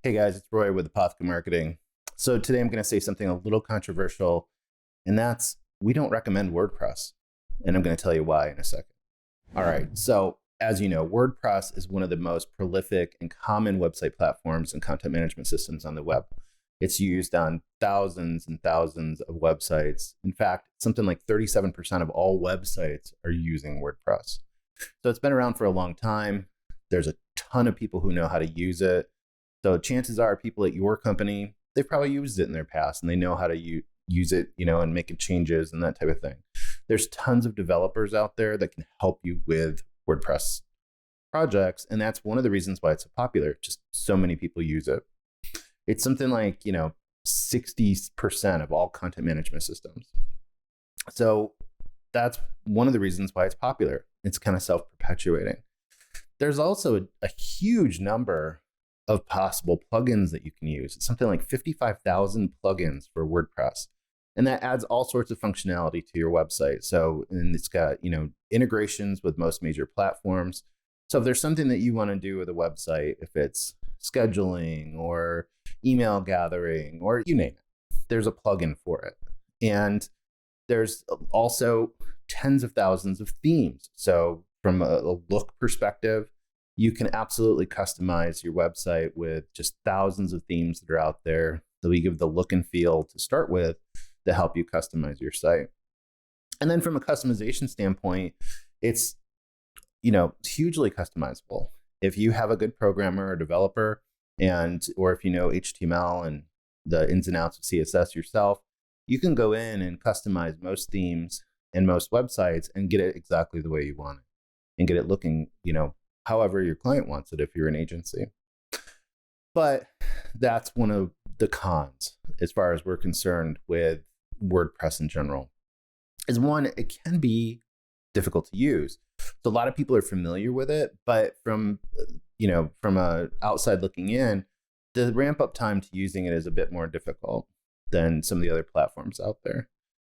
Hey guys, it's Roy with Apotheca Marketing. So today I'm going to say something a little controversial, and that's we don't recommend WordPress. And I'm going to tell you why in a second. All right. So as you know, WordPress is one of the most prolific and common website platforms and content management systems on the web. It's used on thousands and thousands of websites. In fact, something like 37% of all websites are using WordPress. So it's been around for a long time. There's a ton of people who know how to use it. So chances are people at your company, they've probably used it in their past and they know how to use it, and making changes and that type of thing. There's tons of developers out there that can help you with WordPress projects. And that's one of the reasons why it's so popular. Just so many people use it. It's something like, 60% of all content management systems. So that's one of the reasons why it's popular. It's kind of self-perpetuating. There's also a huge number of possible plugins that you can use. It's something like 55,000 plugins for WordPress. And that adds all sorts of functionality to your website. So, and it's got, integrations with most major platforms. So if there's something that you want to do with a website, if it's scheduling or email gathering or you name it, there's a plugin for it. And there's also tens of thousands of themes. So from a look perspective, you can absolutely customize your website with just thousands of themes that are out there that we give the look and feel to start with to help you customize your site. And then from a customization standpoint, it's hugely customizable. If you have a good programmer or developer, or if you know HTML and the ins and outs of CSS yourself, you can go in and customize most themes and most websites and get it exactly the way you want it and get it looking, however your client wants it if you're an agency. But that's one of the cons as far as we're concerned with WordPress in general. Is one, it can be difficult to use. So a lot of people are familiar with it, but from a outside looking in, the ramp up time to using it is a bit more difficult than some of the other platforms out there.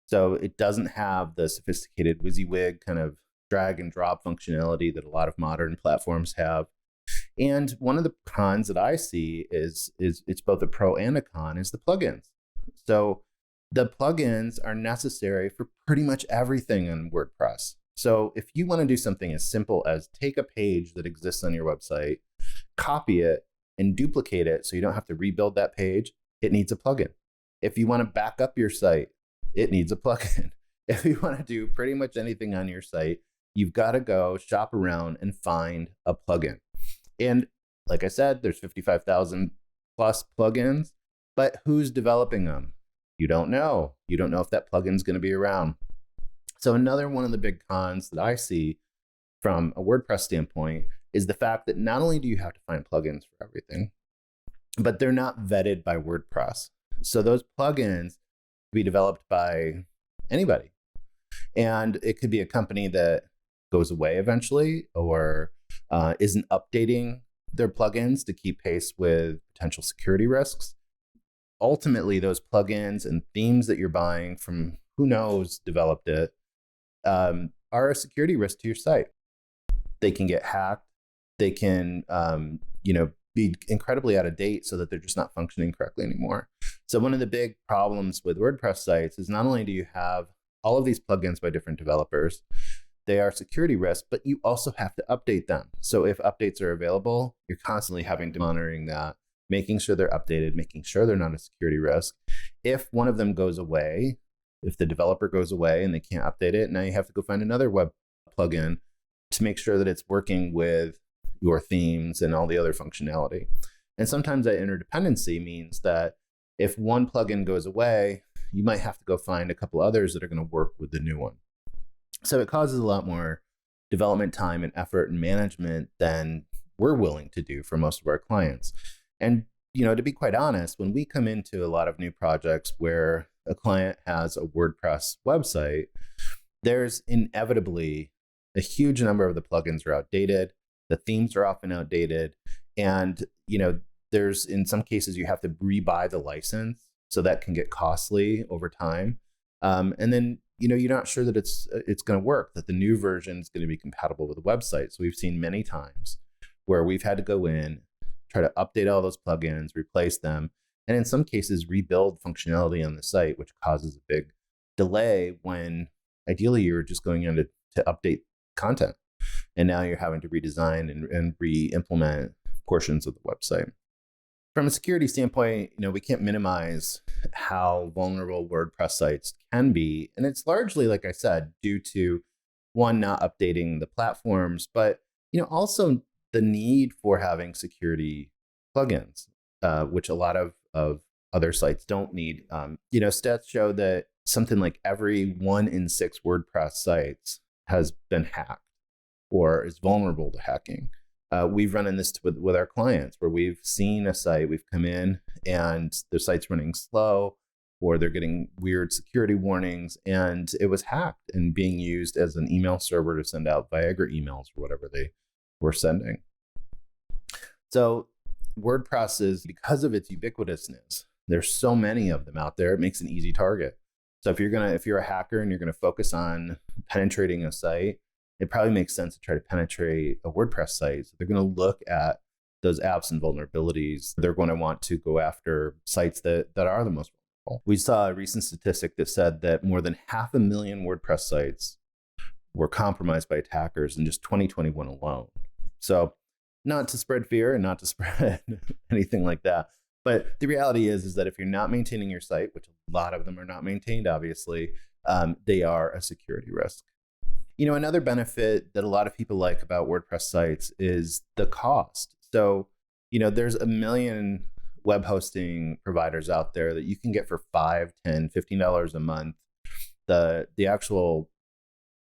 So it doesn't have the sophisticated WYSIWYG kind of drag and drop functionality that a lot of modern platforms have. And one of the cons that I see is it's both a pro and a con is the plugins. So the plugins are necessary for pretty much everything in WordPress. So if you want to do something as simple as take a page that exists on your website, copy it and duplicate it so you don't have to rebuild that page, it needs a plugin. If you want to back up your site, it needs a plugin. If you want to do pretty much anything on your site, you've got to go shop around and find a plugin. And like I said, there's 55,000 plus plugins, but who's developing them? You don't know. You don't know if that plugin's going to be around. So another one of the big cons that I see from a WordPress standpoint is the fact that not only do you have to find plugins for everything, but they're not vetted by WordPress. So those plugins can be developed by anybody. And it could be a company that goes away eventually or isn't updating their plugins to keep pace with potential security risks. Ultimately, those plugins and themes that you're buying from who knows developed it are a security risk to your site. They can get hacked. They can, be incredibly out of date so that they're just not functioning correctly anymore. So one of the big problems with WordPress sites is not only do you have all of these plugins by different developers, they are security risks, but you also have to update them. So if updates are available, you're constantly having to monitoring that, making sure they're updated, making sure they're not a security risk. If one of them goes away, if the developer goes away and they can't update it, now you have to go find another web plugin to make sure that it's working with your themes and all the other functionality. And sometimes that interdependency means that if one plugin goes away, you might have to go find a couple others that are going to work with the new one. So it causes a lot more development time and effort and management than we're willing to do for most of our clients. And, to be quite honest, when we come into a lot of new projects where a client has a WordPress website, there's inevitably a huge number of the plugins are outdated. The themes are often outdated. And, there's in some cases you have to rebuy the license. So that can get costly over time. And then, you're not sure that it's going to work, that the new version is going to be compatible with the website. So we've seen many times where we've had to go in, try to update all those plugins, replace them, and in some cases rebuild functionality on the site, which causes a big delay when ideally you're just going in to update content. And now you're having to redesign and re-implement portions of the website. From a security standpoint, we can't minimize how vulnerable WordPress sites can be. And it's largely, like I said, due to one, not updating the platforms, but also the need for having security plugins, which a lot of other sites don't need. Stats show that something like every 1 in 6 WordPress sites has been hacked or is vulnerable to hacking. We've run in this with our clients where we've seen a site, we've come in and their site's running slow or they're getting weird security warnings and it was hacked and being used as an email server to send out Viagra emails or whatever they were sending. So WordPress is, because of its ubiquitousness, there's so many of them out there, it makes an easy target. So if you're a hacker and you're going to focus on penetrating a site, it probably makes sense to try to penetrate a WordPress site. So they're going to look at those apps and vulnerabilities. They're going to want to go after sites that are the most vulnerable. We saw a recent statistic that said that more than 500,000 WordPress sites were compromised by attackers in just 2021 alone. So not to spread fear and not to spread anything like that. But the reality is that if you're not maintaining your site, which a lot of them are not maintained, obviously, they are a security risk. Another benefit that a lot of people like about WordPress sites is the cost. So, there's a million web hosting providers out there that you can get for $5, $10, $15 a month. The actual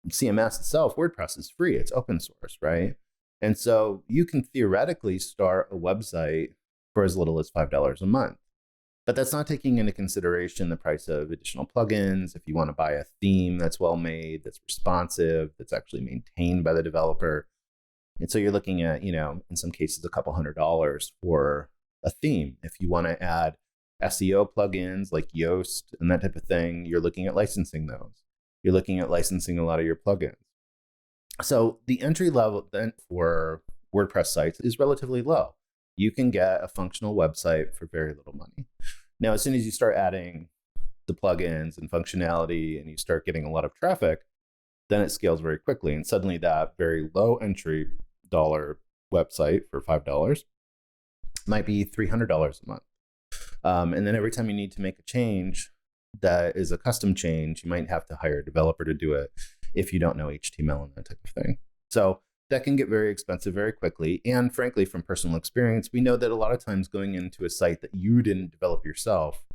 CMS itself, WordPress, is free. It's open source, right? And so you can theoretically start a website for as little as $5 a month. But that's not taking into consideration the price of additional plugins. If you want to buy a theme that's well made, that's responsive, that's actually maintained by the developer. And so you're looking at, in some cases, a couple $100 for a theme. If you want to add SEO plugins like Yoast and that type of thing, you're looking at licensing those. You're looking at licensing a lot of your plugins. So the entry level then for WordPress sites is relatively low. You can get a functional website for very little money. Now, as soon as you start adding the plugins and functionality and you start getting a lot of traffic, then it scales very quickly. And suddenly that very low entry dollar website for $5 might be $300 a month. And then every time you need to make a change that is a custom change, you might have to hire a developer to do it if you don't know HTML and that type of thing. So that can get very expensive very quickly. And frankly, from personal experience, we know that a lot of times going into a site that you didn't develop yourself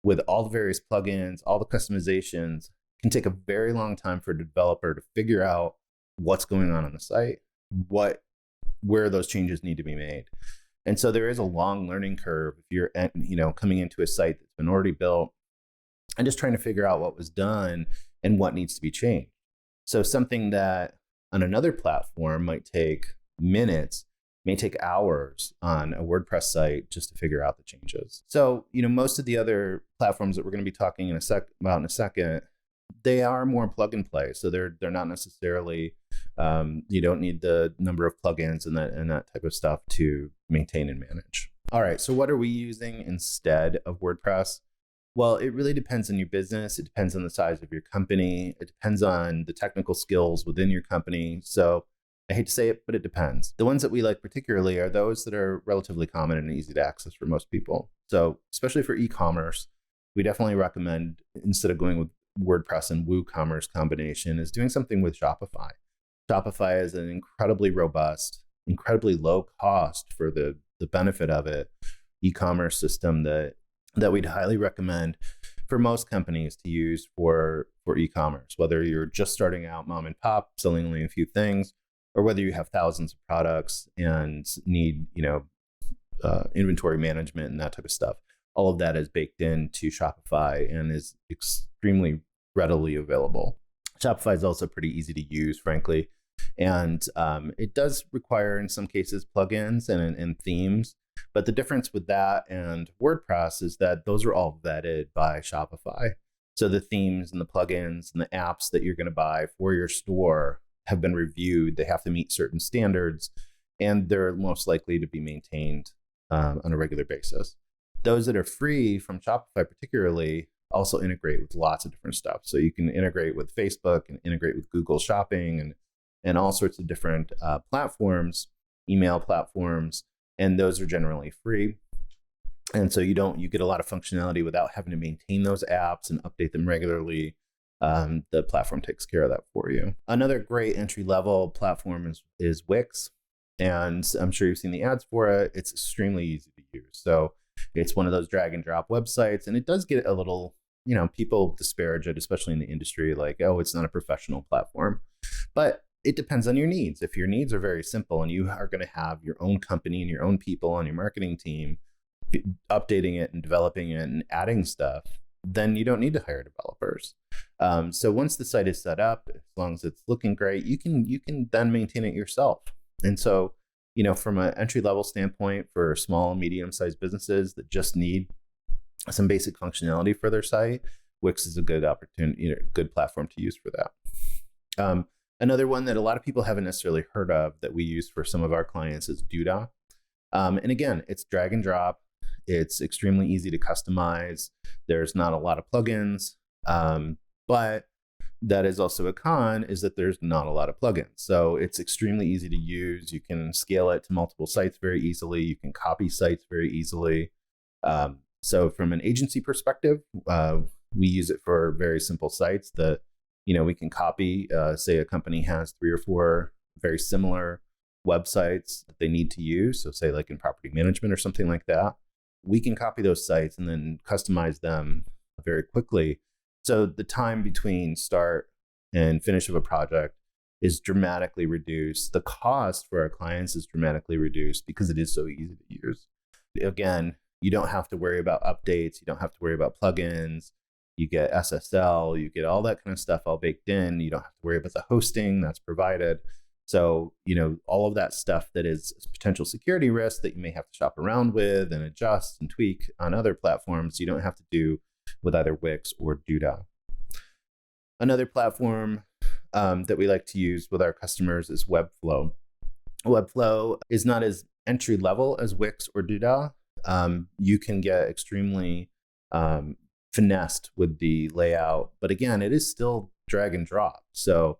with all the various plugins, all the customizations, can take a very long time for a developer to figure out what's going on the site, where those changes need to be made. And so there is a long learning curve if you're coming into a site that's been already built and just trying to figure out what was done and what needs to be changed. So something that on another platform might take minutes, may take hours on a WordPress site just to figure out the changes. So, most of the other platforms that we're going to be talking about in a second, they are more plug and play. So they're not necessarily, you don't need the number of plugins and that type of stuff to maintain and manage. All right, so what are we using instead of WordPress? Well, it really depends on your business. It depends on the size of your company. It depends on the technical skills within your company. So I hate to say it, but it depends. The ones that we like particularly are those that are relatively common and easy to access for most people. So especially for e-commerce, we definitely recommend, instead of going with WordPress and WooCommerce combination, is doing something with Shopify. Shopify is an incredibly robust, incredibly low cost for the benefit of it, e-commerce system that we'd highly recommend for most companies to use for e-commerce, whether you're just starting out mom and pop, selling only a few things, or whether you have thousands of products and need, inventory management and that type of stuff. All of that is baked into Shopify and is extremely readily available. Shopify is also pretty easy to use, frankly. And it does require, in some cases, plugins and themes. But the difference with that and WordPress is that those are all vetted by Shopify. So the themes and the plugins and the apps that you're going to buy for your store have been reviewed. They have to meet certain standards, and they're most likely to be maintained on a regular basis. Those that are free from Shopify particularly also integrate with lots of different stuff. So you can integrate with Facebook and integrate with Google Shopping and all sorts of different platforms, email platforms, and those are generally free. And so you get a lot of functionality without having to maintain those apps and update them regularly. The platform takes care of that for you. Another great entry-level platform is Wix. And I'm sure you've seen the ads for it. It's extremely easy to use. So it's one of those drag and drop websites. And it does get a little, people disparage it, especially in the industry, like, oh, it's not a professional platform. But it depends on your needs. If your needs are very simple and you are going to have your own company and your own people on your marketing team updating it and developing it and adding stuff, then you don't need to hire developers. So once the site is set up, as long as it's looking great, you can then maintain it yourself. And so, from an entry-level standpoint for small and medium-sized businesses that just need some basic functionality for their site, Wix is a good opportunity, good platform to use for that. Another one that a lot of people haven't necessarily heard of that we use for some of our clients is Duda. And again, it's drag and drop. It's extremely easy to customize. There's not a lot of plugins, but that is also a con, is that there's not a lot of plugins. So it's extremely easy to use. You can scale it to multiple sites very easily. You can copy sites very easily. So from an agency perspective, we use it for very simple sites that, we can copy. Say a company has 3 or 4 very similar websites that they need to use. So say like in property management or something like that. We can copy those sites and then customize them very quickly. So the time between start and finish of a project is dramatically reduced. The cost for our clients is dramatically reduced because it is so easy to use. Again, you don't have to worry about updates. You don't have to worry about plugins. You get SSL, you get all that kind of stuff all baked in. You don't have to worry about the hosting that's provided. So, all of that stuff that is potential security risk that you may have to shop around with and adjust and tweak on other platforms, you don't have to do with either Wix or Duda. Another platform that we like to use with our customers is Webflow. Webflow is not as entry level as Wix or Duda. You can get extremely finessed with the layout, but again, it is still drag and drop. So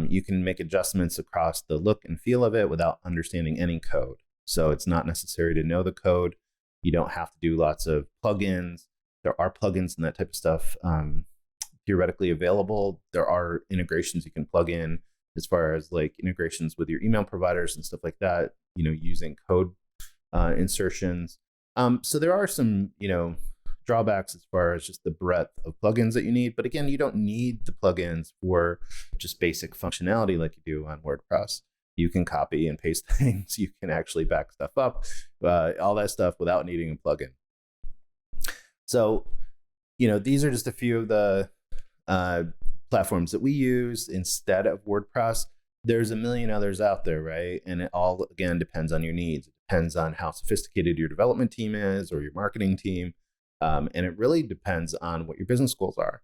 you can make adjustments across the look and feel of it without understanding any code. So it's not necessary to know the code. You don't have to do lots of plugins. There are plugins and that type of stuff theoretically available. There are integrations you can plug in as far as like integrations with your email providers and stuff like that, using code insertions. So there are some, drawbacks as far as just the breadth of plugins that you need. But again, you don't need the plugins for just basic functionality like you do on WordPress. You can copy and paste things. You can actually back stuff up, all that stuff without needing a plugin. So, these are just a few of the platforms that we use instead of WordPress. There's a million others out there, right? And it all, again, depends on your needs. It depends on how sophisticated your development team is or your marketing team. And it really depends on what your business goals are.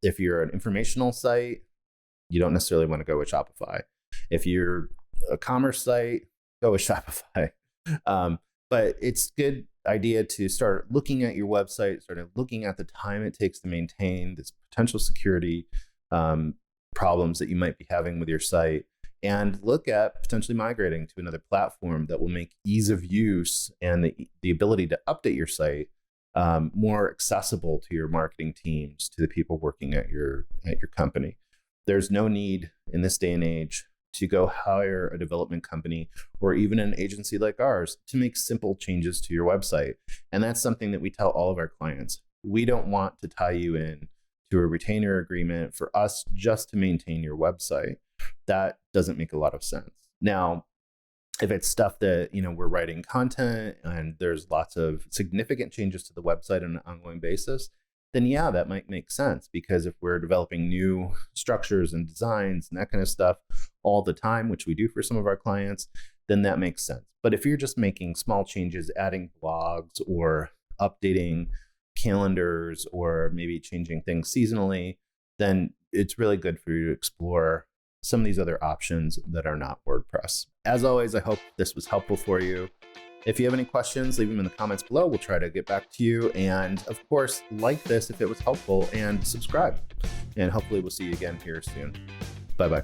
If you're an informational site, you don't necessarily want to go with Shopify. If you're a commerce site, go with Shopify. But it's a good idea to start looking at your website, start looking at the time it takes to maintain this potential security problems that you might be having with your site, and look at potentially migrating to another platform that will make ease of use and the ability to update your site more accessible to your marketing teams, to the people working at your company. There's no need in this day and age to go hire a development company or even an agency like ours to make simple changes to your website. And that's something that we tell all of our clients. We don't want to tie you in to a retainer agreement for us just to maintain your website. That doesn't make a lot of sense. Now, if it's stuff that, we're writing content and there's lots of significant changes to the website on an ongoing basis, then yeah, that might make sense, because if we're developing new structures and designs and that kind of stuff all the time, which we do for some of our clients, then that makes sense. But if you're just making small changes, adding blogs or updating calendars or maybe changing things seasonally, then it's really good for you to explore some of these other options that are not WordPress. As always, I hope this was helpful for you. If you have any questions, leave them in the comments below. We'll try to get back to you. And of course, like this if it was helpful and subscribe. And hopefully we'll see you again here soon. Bye-bye.